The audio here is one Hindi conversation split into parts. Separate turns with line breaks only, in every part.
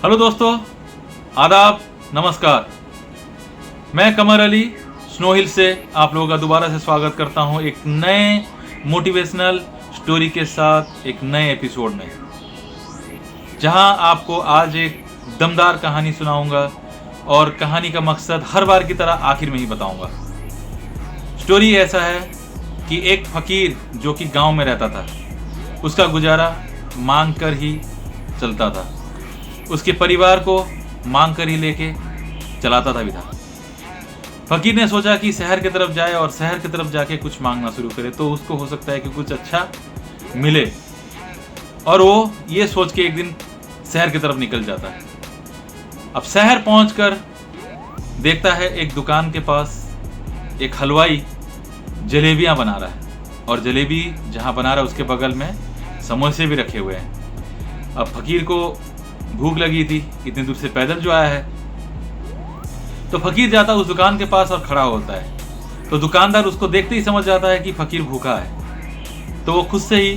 हेलो दोस्तों, आदाब, नमस्कार। मैं कमर अली स्नो हिल से आप लोगों का दोबारा से स्वागत करता हूं एक नए मोटिवेशनल स्टोरी के साथ एक नए एपिसोड में, जहां आपको आज एक दमदार कहानी सुनाऊंगा और कहानी का मकसद हर बार की तरह आखिर में ही बताऊंगा। स्टोरी ऐसा है कि एक फकीर जो कि गांव में रहता था, उसका गुजारा मांग कर ही चलता था। उसके परिवार को मांग कर ही लेके चलाता था भी था। फकीर ने सोचा कि शहर की तरफ जाए और शहर की तरफ जाके कुछ मांगना शुरू करे तो उसको हो सकता है कि कुछ अच्छा मिले, और वो ये सोच के एक दिन शहर की तरफ निकल जाता है। अब शहर पहुंचकर देखता है एक दुकान के पास एक हलवाई जलेबियां बना रहा है, और जलेबी जहां बना रहा है उसके बगल में समोसे भी रखे हुए हैं। अब फकीर को भूख लगी थी, इतनी दूर से पैदल जो आया है, तो फकीर जाता उस दुकान के पास और खड़ा होता है। तो दुकानदार उसको देखते ही समझ जाता है कि फकीर भूखा है, तो वो खुद से ही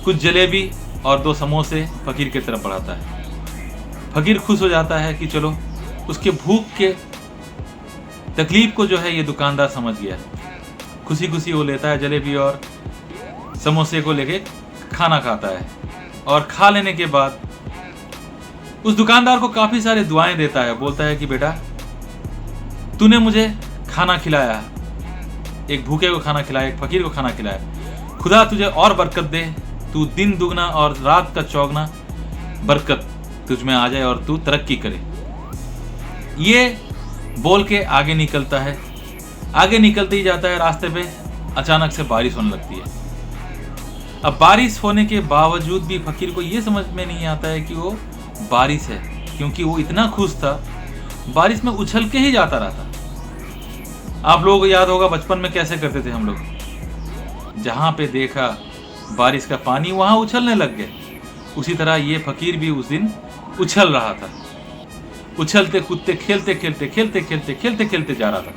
कुछ जलेबी और 2 समोसे फकीर की तरफ बढ़ाता है। फकीर खुश हो जाता है कि चलो, उसके भूख के तकलीफ को जो है ये दुकानदार समझ गया। खुशी खुशी वो लेता है जलेबी और समोसे को लेके खाना खाता है, और खा लेने के बाद उस दुकानदार को काफी सारे दुआएं देता है। बोलता है कि बेटा, तूने मुझे खाना खिलाया, एक भूखे को खाना खिलाया, एक फकीर को खाना खिलाया, खुदा तुझे और बरकत दे, तू दिन दुगना और रात का चौगना बरकत तुझ में आ जाए और तू तरक्की करे। ये बोल के आगे निकलता है। आगे निकलते ही जाता है, रास्ते पे अचानक से बारिश होने लगती है। अब बारिश होने के बावजूद भी फकीर को ये समझ में नहीं आता है कि वो बारिश है, क्योंकि वो इतना खुश था, बारिश में उछल के ही जाता रहता। आप लोगों को याद होगा बचपन में कैसे करते थे हम लोग, जहां पे देखा बारिश का पानी वहां उछलने लग गए। उसी तरह ये फकीर भी उस दिन उछल रहा था, उछलते कूदते खेलते खेलते जा रहा था।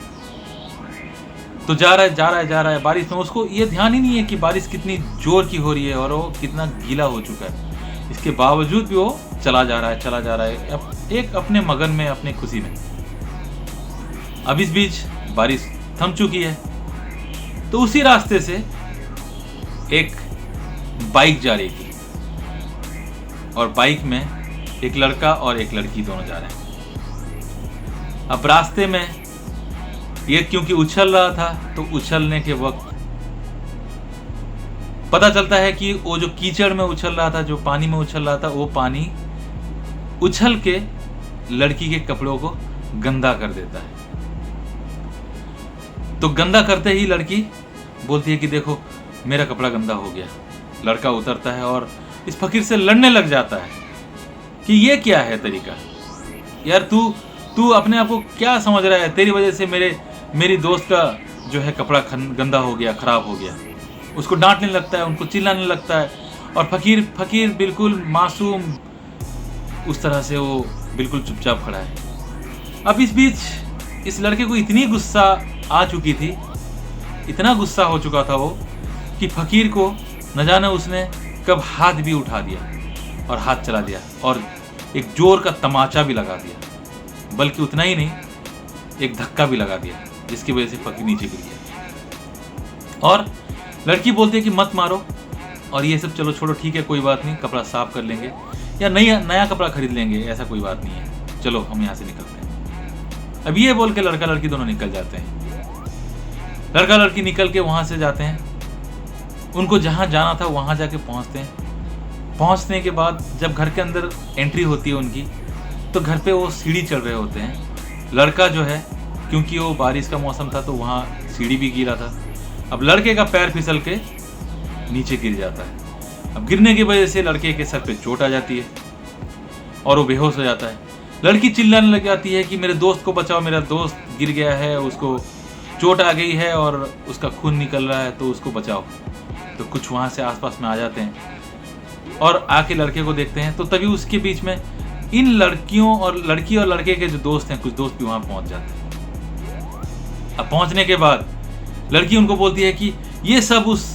तो जा रहा है बारिश में। उसको ये ध्यान ही नहीं है कि बारिश कितनी जोर की हो रही है और वो कितना गीला हो चुका है। इसके बावजूद भी वो चला जा रहा है एक अपने मगन में, अपनी खुशी में। अब इस बीच बारिश थम चुकी है, तो उसी रास्ते से एक बाइक जा रही थी, और बाइक में एक लड़का और एक लड़की दोनों जा रहे हैं। अब रास्ते में ये क्योंकि उछल रहा था, तो उछलने के वक्त पता चलता है कि वो जो कीचड़ में उछल रहा था, जो पानी में उछल रहा था, वो पानी उछल के लड़की के कपड़ों को गंदा कर देता है। तो गंदा करते ही लड़की बोलती है कि देखो, मेरा कपड़ा गंदा हो गया। लड़का उतरता है और इस फकीर से लड़ने लग जाता है कि ये क्या है तरीका यार, तू अपने आप को क्या समझ रहा है? तेरी वजह से मेरी दोस्त का जो है कपड़ा गंदा हो गया, खराब हो गया। उसको डांटने लगता है, उनको चिल्लाने लगता है, और फकीर बिल्कुल मासूम उस तरह से वो बिल्कुल चुपचाप खड़ा है। अब इस बीच इस लड़के को इतनी गुस्सा आ चुकी थी, इतना गुस्सा हो चुका था वो, कि फकीर को न जाने उसने कब हाथ भी उठा दिया और हाथ चला दिया और एक जोर का तमाचा भी लगा दिया। बल्कि उतना ही नहीं, एक धक्का भी लगा दिया, जिसकी वजह से फकीर नीचे गिर गया। और लड़की बोलती है कि मत मारो, और ये सब चलो छोड़ो, ठीक है, कोई बात नहीं, कपड़ा साफ कर लेंगे या नया कपड़ा खरीद लेंगे, ऐसा कोई बात नहीं है, चलो हम यहाँ से निकलते हैं। अब ये बोल के लड़का लड़की दोनों निकल जाते हैं। लड़का लड़की निकल के वहाँ से जाते हैं, उनको जहाँ जाना था वहाँ जाके पहुँचते हैं। पहुँचने के बाद जब घर के अंदर एंट्री होती है उनकी, तो घर पे वो सीढ़ी चढ़ रहे होते हैं। लड़का जो है, क्योंकि वो बारिश का मौसम था, तो वहाँ सीढ़ी भी गिरा था। अब लड़के का पैर फिसल के नीचे गिर जाता है। अब गिरने की वजह से लड़के के सर पे चोट आ जाती है और वो बेहोश हो जाता है। लड़की चिल्लाने लग जाती है कि मेरे दोस्त को बचाओ, मेरा दोस्त गिर गया है, उसको चोट आ गई है और उसका खून निकल रहा है, तो उसको बचाओ। तो कुछ वहाँ से आसपास में आ जाते हैं और आके लड़के को देखते हैं। तो तभी उसके बीच में इन लड़की और लड़के के जो दोस्त हैं, कुछ दोस्त भी वहाँ पहुँच जाते हैं। अब पहुँचने के बाद लड़की उनको बोलती है कि ये सब उस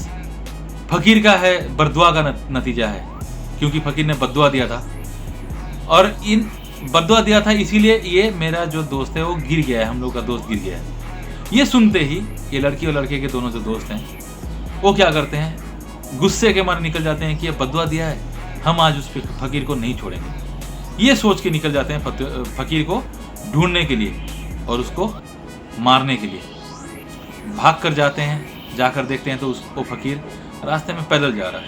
फकीर का है, बरदुआ का नतीजा है, क्योंकि फकीर ने बद्दुआ दिया था और इन बद्दुआ दिया था इसीलिए ये मेरा जो दोस्त है वो गिर गया है, हम लोग का दोस्त गिर गया है। ये सुनते ही ये लड़की और लड़के के दोनों जो दोस्त हैं वो क्या करते हैं, गुस्से के मारे निकल जाते हैं कि ये बद्दुआ दिया है, हम आज उस फकीर को नहीं छोड़ेंगे। ये सोच के निकल जाते हैं फकीर को ढूंढने के लिए और उसको मारने के लिए। भाग कर जाते हैं, जाकर देखते हैं तो वो फकीर रास्ते में पैदल जा रहा है।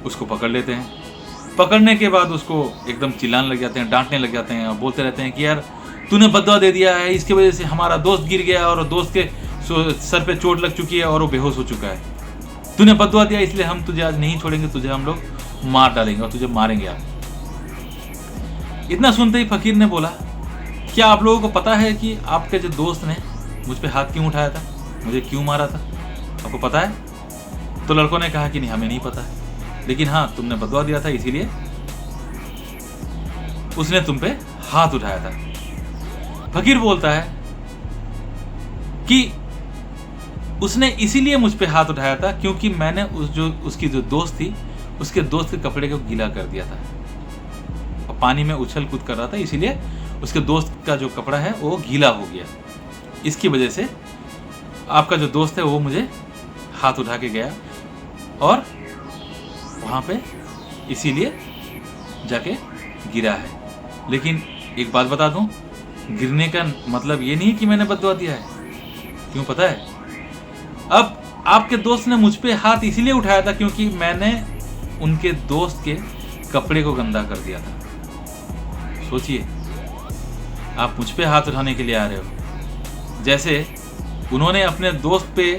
उसको पकड़ लेते हैं। पकड़ने के बाद उसको एकदम चिल्लाने लग जाते हैं, डांटने लग जाते हैं और बोलते रहते हैं कि यार तूने बद्दुआ दे दिया है, इसकी वजह से हमारा दोस्त गिर गया और दोस्त के सर पे चोट लग चुकी है और वो बेहोश हो चुका है। तूने बद्दुआ दिया इसलिए हम तुझे आज नहीं छोड़ेंगे, तुझे हम लोग मार डालेंगे और तुझे मारेंगे आप। इतना सुनते ही फकीर ने बोला, क्या आप लोगों को पता है कि आपके जो दोस्त ने मुझ पे हाथ क्यों उठाया था, मुझे क्यों मारा था, आपको पता है? तो लड़कों ने कहा कि नहीं, हमें नहीं पता है, लेकिन हाँ तुमने बद्दुआ दिया था इसीलिए उसने तुम पे हाथ उठाया था। फकीर बोलता है कि उसने इसीलिए मुझ पे हाथ उठाया था क्योंकि मैंने उसकी जो दोस्त थी उसके दोस्त के कपड़े को गीला कर दिया था और पानी में उछल कूद कर रहा था, इसीलिए उसके दोस्त का जो कपड़ा है वो गीला हो गया। इसकी वजह से आपका जो दोस्त है वो मुझे हाथ उठा के गया और वहाँ पे इसीलिए जाके गिरा है। लेकिन एक बात बता दूं, गिरने का मतलब ये नहीं कि मैंने बद्दुआ दिया है। क्यों पता है? अब आपके दोस्त ने मुझ पे हाथ इसीलिए उठाया था क्योंकि मैंने उनके दोस्त के कपड़े को गंदा कर दिया था। सोचिए, आप मुझ पे हाथ उठाने के लिए आ रहे हो, जैसे उन्होंने अपने दोस्त पे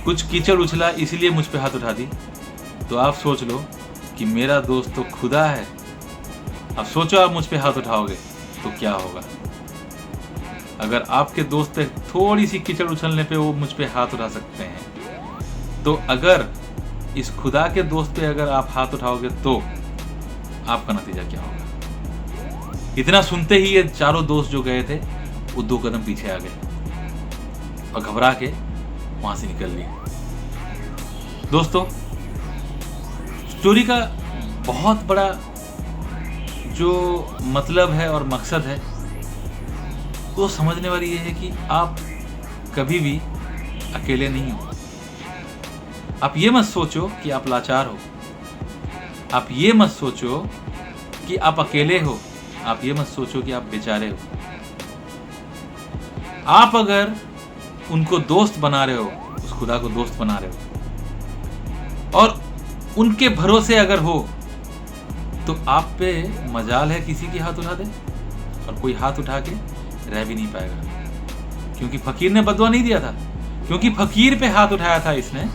कुछ कीचड़ उछला इसीलिए मुझ पे हाथ उठा दी। तो आप सोच लो कि मेरा दोस्त तो खुदा है। अब सोचो आप मुझ पे हाथ उठाओगे तो क्या होगा। अगर आपके दोस्त पे थोड़ी सी कीचड़ उछलने पे वो मुझ पे हाथ उठा सकते हैं, तो अगर इस खुदा के दोस्त पे अगर आप हाथ उठाओगे तो आपका नतीजा क्या होगा। इतना सुनते ही ये चारों दोस्त जो गए थे वो 2 कदम पीछे आ गए और घबरा के वहां से निकल लिए। दोस्तों, स्टोरी का बहुत बड़ा जो मतलब है और मकसद है वो समझने वाली ये है कि आप कभी भी अकेले नहीं हो। आप ये मत सोचो कि आप लाचार हो, आप ये मत सोचो कि आप अकेले हो, आप ये मत सोचो कि आप बेचारे हो। आप अगर उनको दोस्त बना रहे हो, उस खुदा को दोस्त बना रहे हो और उनके भरोसे अगर हो, तो आप पे मजाल है किसी की हाथ उठा दे और कोई हाथ उठा के रह भी नहीं पाएगा। क्योंकि फकीर ने बद्दुआ नहीं दिया था, क्योंकि फकीर पे हाथ उठाया था इसने,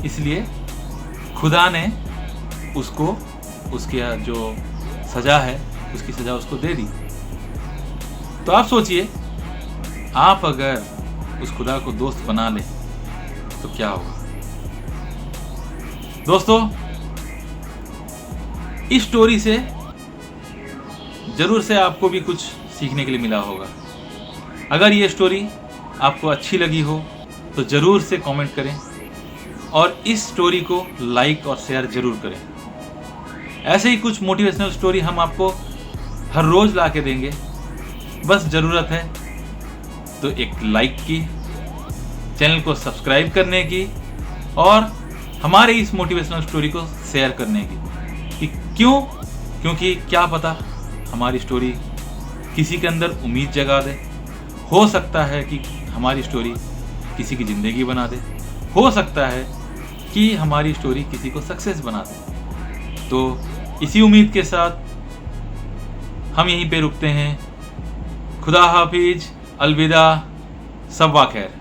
इसलिए खुदा ने उसको उसकी जो सजा है उसकी सजा उसको दे दी। तो आप सोचिए, आप अगर उस खुदा को दोस्त बना ले तो क्या होगा। दोस्तों, इस स्टोरी से जरूर से आपको भी कुछ सीखने के लिए मिला होगा। अगर ये स्टोरी आपको अच्छी लगी हो तो ज़रूर से कमेंट करें और इस स्टोरी को लाइक और शेयर ज़रूर करें। ऐसे ही कुछ मोटिवेशनल स्टोरी हम आपको हर रोज़ ला के देंगे। बस ज़रूरत है तो एक लाइक की, चैनल को सब्सक्राइब करने की और हमारे इस मोटिवेशनल स्टोरी को शेयर करने की। कि क्यों? क्योंकि क्या पता हमारी स्टोरी किसी के अंदर उम्मीद जगा दे। हो सकता है कि हमारी स्टोरी किसी की ज़िंदगी बना दे, हो सकता है कि हमारी स्टोरी किसी को सक्सेस बना दे। तो इसी उम्मीद के साथ हम यहीं पे रुकते हैं। खुदा हाफिज, अलविदा, सब खैर।